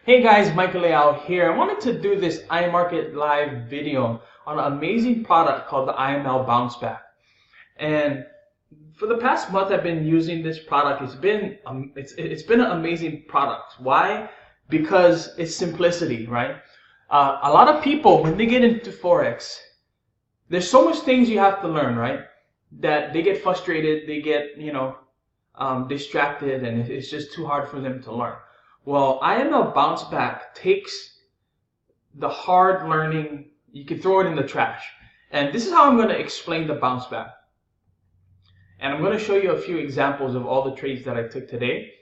Hey guys, Micah Leao here. I wanted to do this iMarketlive video on an amazing product called the IML Bounce Back. And for the past month, I've been using this product. It's been an amazing product. Why? Because it's simplicity, right? A lot of people, when they get into Forex, there's so much things you have to learn, right? That they get frustrated, they get distracted, and it's just too hard for them to learn. Well, IML Bounce Back takes the hard learning, you can throw it in the trash. And this is how I'm going to explain the bounce back. And I'm going to show you a few examples of all the trades that I took today.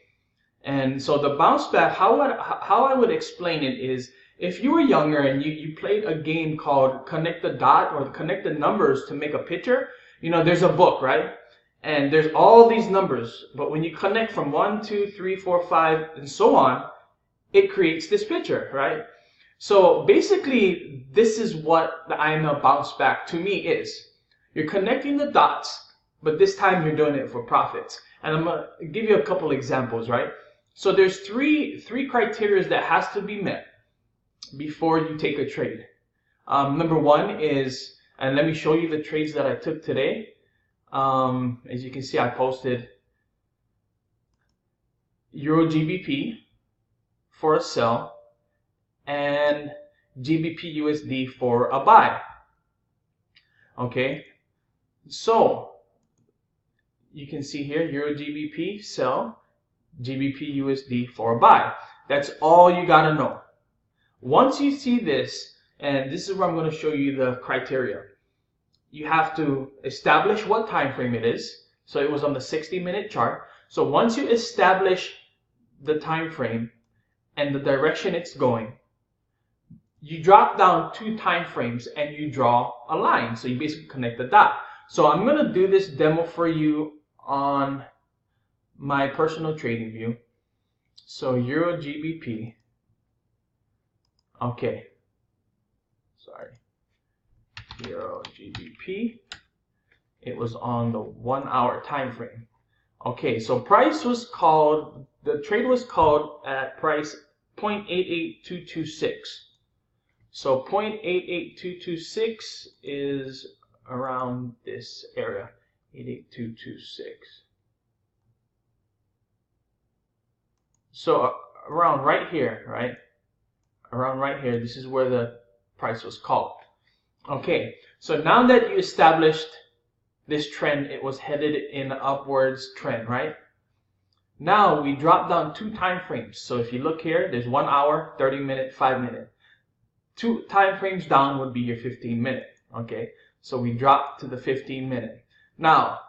And so the bounce back, how I would explain it is, if you were younger and you played a game called Connect the Dot or Connect the Numbers to make a picture, there's a book, right? And there's all these numbers, but when you connect from 1, 2, 3, 4, 5, and so on, it creates this picture, right? So basically, this is what the IML bounce back to me is. You're connecting the dots, but this time you're doing it for profits. And I'm gonna give you a couple examples, right? So there's three criteria that has to be met before you take a trade. Number one is, and let me show you the trades that I took today. As you can see, I posted Euro GBP for a sell and GBP USD for a buy. Okay, so you can see here Euro GBP sell, GBP USD for a buy. That's all you gotta know. Once you see this, and this is where I'm going to show you the criteria. You have to establish what time frame it is. So it was on the 60-minute chart. So once you establish the time frame and the direction it's going, you drop down 2 time frames and you draw a line. So you basically connect the dot. So I'm going to do this demo for you on my personal trading view. So Euro GBP. Okay. Sorry. Euro GBP. It was on the 1 hour time frame. Okay, so price was called, the trade was called at price 0.88226. So 0.88226 is around this area, 88226. So around right here, right? Around right here, this is where the price was called. Okay, so now that you established this trend, it was headed in an upwards trend, right? Now we drop down 2 time frames. So if you look here, there's 1 hour, 30 minute, 5 minute. 2 time frames down would be your 15 minute. Okay, so we drop to the 15 minute. Now,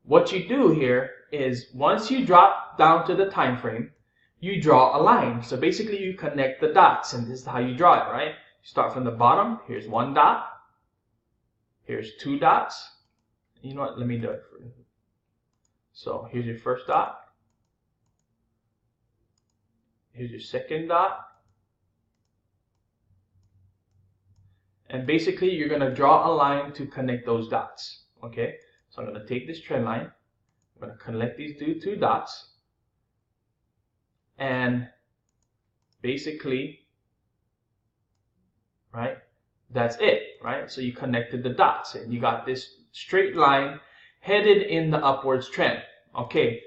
what you do here is once you drop down to the time frame, you draw a line. So basically you connect the dots, and this is how you draw it, right? You start from the bottom. Here's 1 dot. Here's 2 dots. You know what? Let me do it for you. So here's your first dot. Here's your second dot. And basically you're going to draw a line to connect those dots. Okay? So I'm going to take this trend line. I'm going to connect these 2 dots. And basically, right, that's it, right? So you connected the dots and you got this straight line headed in the upwards trend. Okay,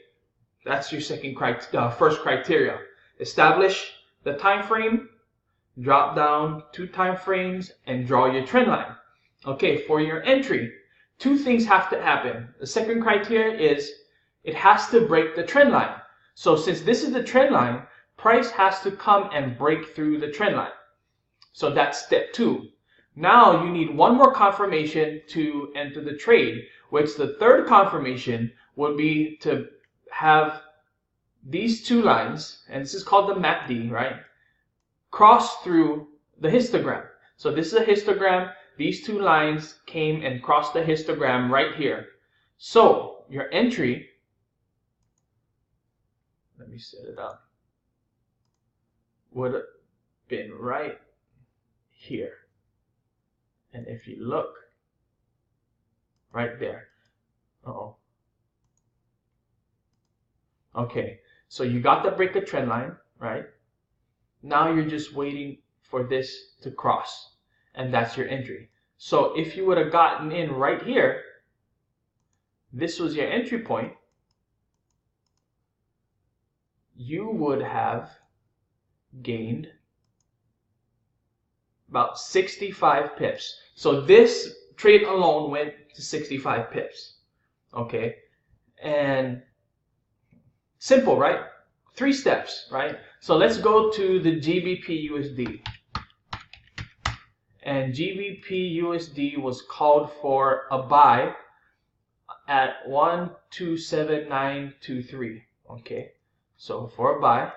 that's your first criteria. Establish the time frame, drop down 2 time frames, and draw your trend line. Okay, for your entry, 2 things have to happen. The second criteria is it has to break the trend line. So since this is the trend line, price has to come and break through the trend line. So that's step 2. Now you need one more confirmation to enter the trade, which the third confirmation would be to have these 2 lines, and this is called the MACD, right? Cross through the histogram. So this is a histogram. These 2 lines came and crossed the histogram right here. So your entry, let me set it up, would have been right here. And if you look right there, okay, so you got the break of trend line, right? Now you're just waiting for this to cross, and that's your entry. So if you would have gotten in right here, this was your entry point, you would have gained about 65 pips. So this trade alone went to 65 pips. Okay, and simple, right? 3 steps, right? So let's go to the GBP USD. And GBP USD was called for a buy at 127923. Okay, so for a buy,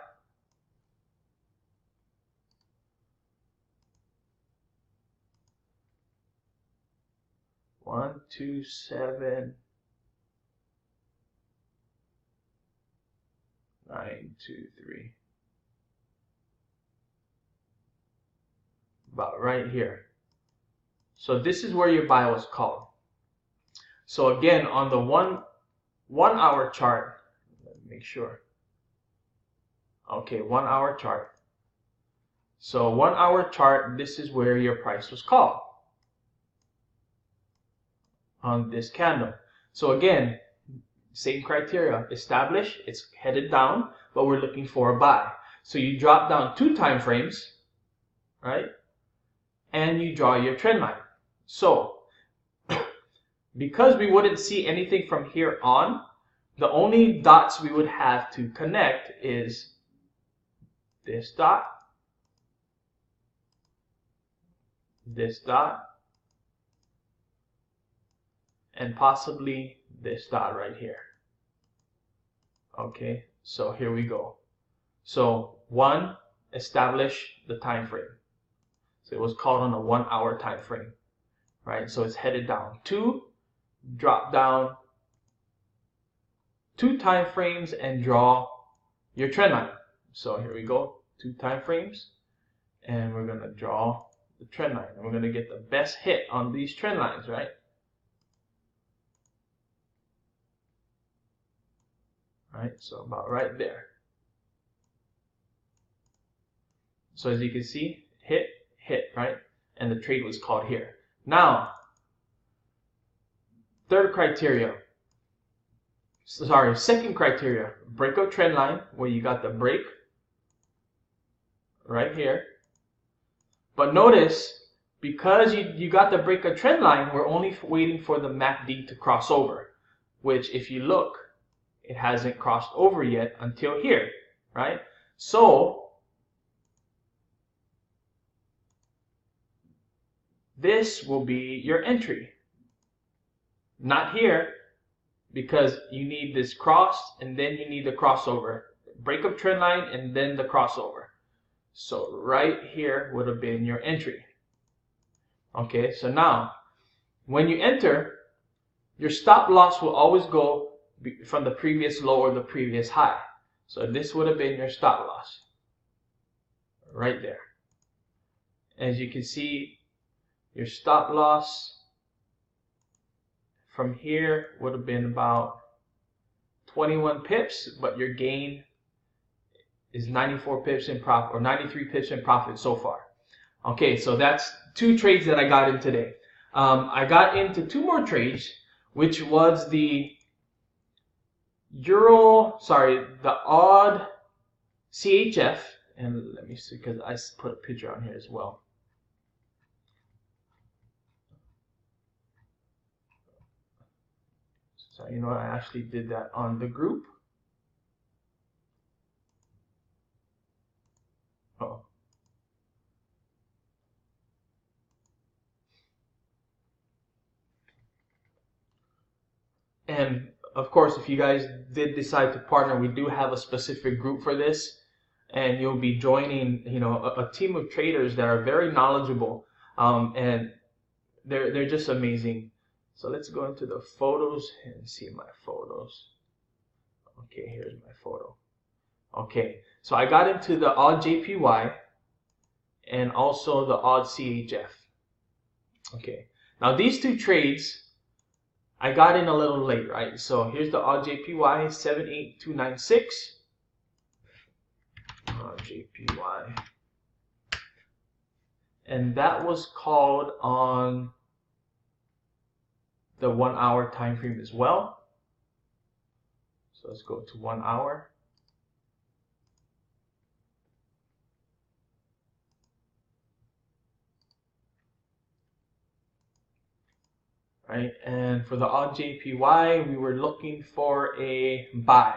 $127.923. About right here. So this is where your buy was called. So again, on the one hour chart, let me make sure. Okay, 1 hour chart. So 1 hour chart, this is where your price was called on this candle. So again, same criteria. Establish, it's headed down, but we're looking for a buy. So you drop down 2 time frames, right? And you draw your trend line. So because we wouldn't see anything from here on, the only dots we would have to connect is this dot, and possibly this dot right here. Okay, so here we go. So 1, establish the time frame. So it was called on a 1 hour time frame, right? So it's headed down. 2, drop down 2 time frames and draw your trend line. So here we go, 2 time frames, and we're gonna draw the trend line, and we're gonna get the best hit on these trend lines, right? Right, so about right there. So as you can see, hit, right? And the trade was called here. Now, second criteria, breakout trend line, where you got the break right here. But notice, because you got the breakout trend line, we're only waiting for the MACD to cross over, which if you look, it hasn't crossed over yet until here, right? So this will be your entry. Not here, because you need this cross and then you need the crossover. Breakup trend line and then the crossover. So right here would have been your entry. Okay, so now when you enter, your stop loss will always go from the previous low or the previous high. So this would have been your stop loss right there. As you can see, your stop loss from here would have been about 21 pips, but your gain is 94 pips in profit, or 93 pips in profit so far. Okay, so that's 2 trades that I got in today. I got into 2 more trades, which was the the odd CHF, and let me see, because I put a picture on here as well. So you know what, I actually did that on the group. Oh. And of course, if you guys did decide to partner, we do have a specific group for this, and you'll be joining, you know, a team of traders that are very knowledgeable, and they're just amazing. So let's go into the photos and see my photos. Okay, here's my photo. Okay, so I got into the odd JPY and also the odd CHF. Okay, now these 2 trades I got in a little late, right? So here's the odd JPY 78296. Odd JPY and that was called on the 1 hour time frame as well. So let's go to 1 hour. Right, and for the odd JPY, we were looking for a buy.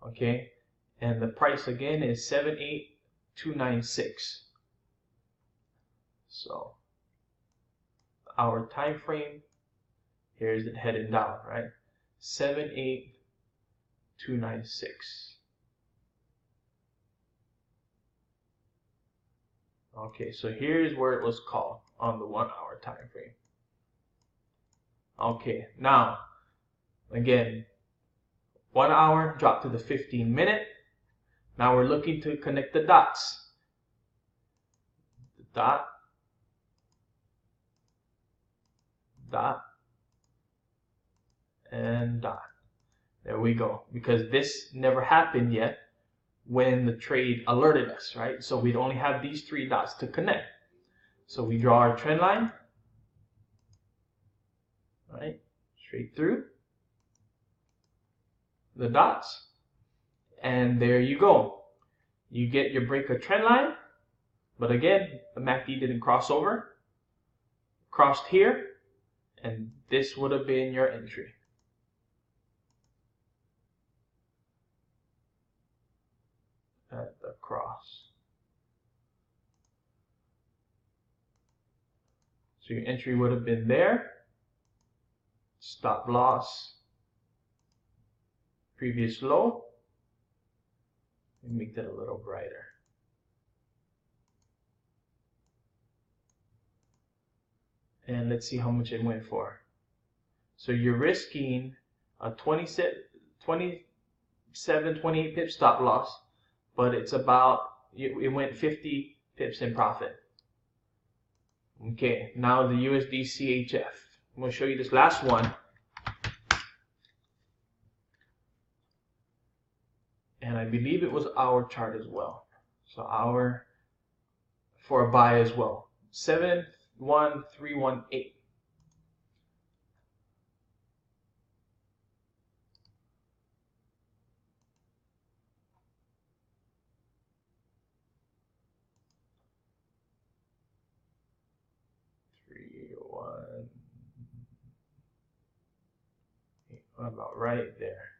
Okay, and the price again is 78296. So our time frame, here's it heading down, right? 78296. Okay, so here's where it was called on the 1 hour time frame. Okay, now again, 1 hour drop to the 15-minute. Now we're looking to connect the dots. The dot, dot, and dot. There we go. Because this never happened yet when the trade alerted us, right? So we'd only have these 3 dots to connect. So we draw our trend line, right? Straight through the dots, and there you go. You get your break of trend line, but again, the MACD didn't cross over. Crossed here, and this would have been your entry. At the cross. So your entry would have been there. Stop loss. Previous low. Let me make that a little brighter. And let's see how much it went for. So you're risking a 28 pip stop loss, but it's about, it went 50 pips in profit. Okay, now the USD CHF. I'm going to show you this last one. And I believe it was our chart as well. So our, for a buy as well. 71318. About right there.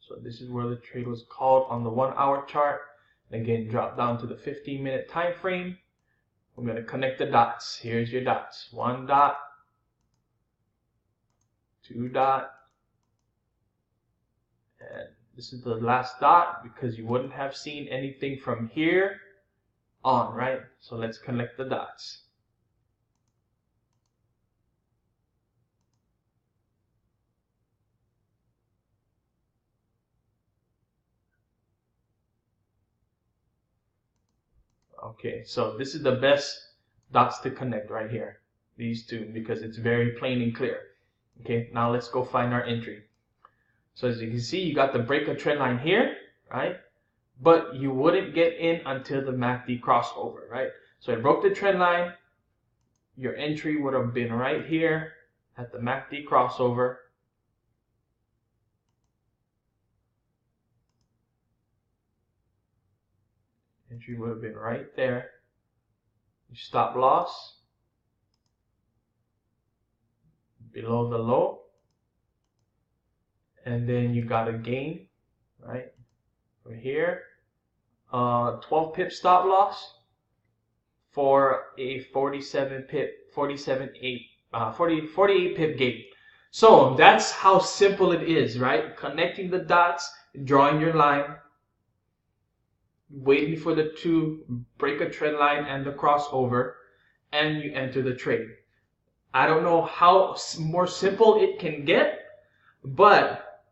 So this is where the trade was called on the 1 hour chart. Again, drop down to the 15-minute time frame. We're going to connect the dots. Here's your dots. 1 dot, 2 dot, and this is the last dot because you wouldn't have seen anything from here on, right? So let's connect the dots. Okay, so this is the best dots to connect right here, these two, because it's very plain and clear. Okay, now let's go find our entry. So as you can see, you got the break of trend line here, right? But you wouldn't get in until the MACD crossover, right? So it broke the trend line. Your entry would have been right here at the MACD crossover. Entry would have been right there. Your stop loss below the low, and then you got a gain, right? From here, 12 pip stop loss for a 48 pip gain. So that's how simple it is, right? Connecting the dots, drawing your line, waiting for the to break a trend line and the crossover, and you enter the trade. I don't know how more simple it can get, but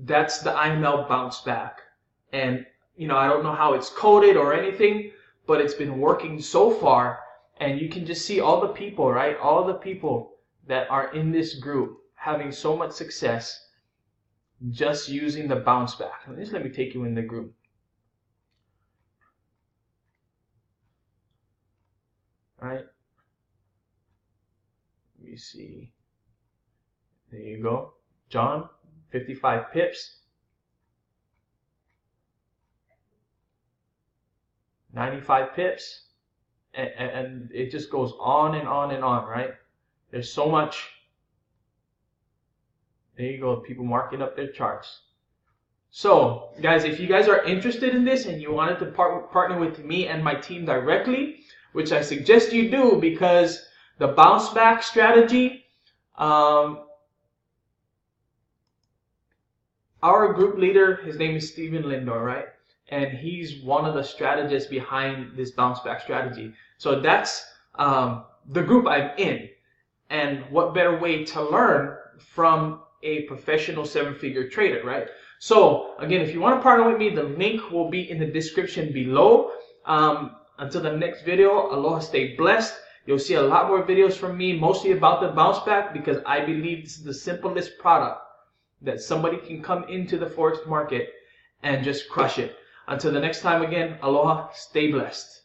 that's the IML bounce back. And you know, I don't know how it's coded or anything, but it's been working so far. And you can just see all the people, right? All the people that are in this group having so much success just using the bounce back. Just let me take you in the group. right? Let me see. There you go. John, 55 pips. 95 pips. And it just goes on and on and on, right? There's so much. There you go, people marking up their charts. So, guys, if you guys are interested in this and you wanted to partner with me and my team directly, which I suggest you do because the bounce back strategy, our group leader, his name is Steven Lindor, right? And he's one of the strategists behind this bounce back strategy. So that's the group I'm in. And what better way to learn from a professional 7-figure trader, right? So again, if you want to partner with me, the link will be in the description below. Until the next video, aloha, stay blessed. You'll see a lot more videos from me, mostly about the bounce back, because I believe this is the simplest product that somebody can come into the Forex market and just crush it. Until the next time, again, aloha, stay blessed.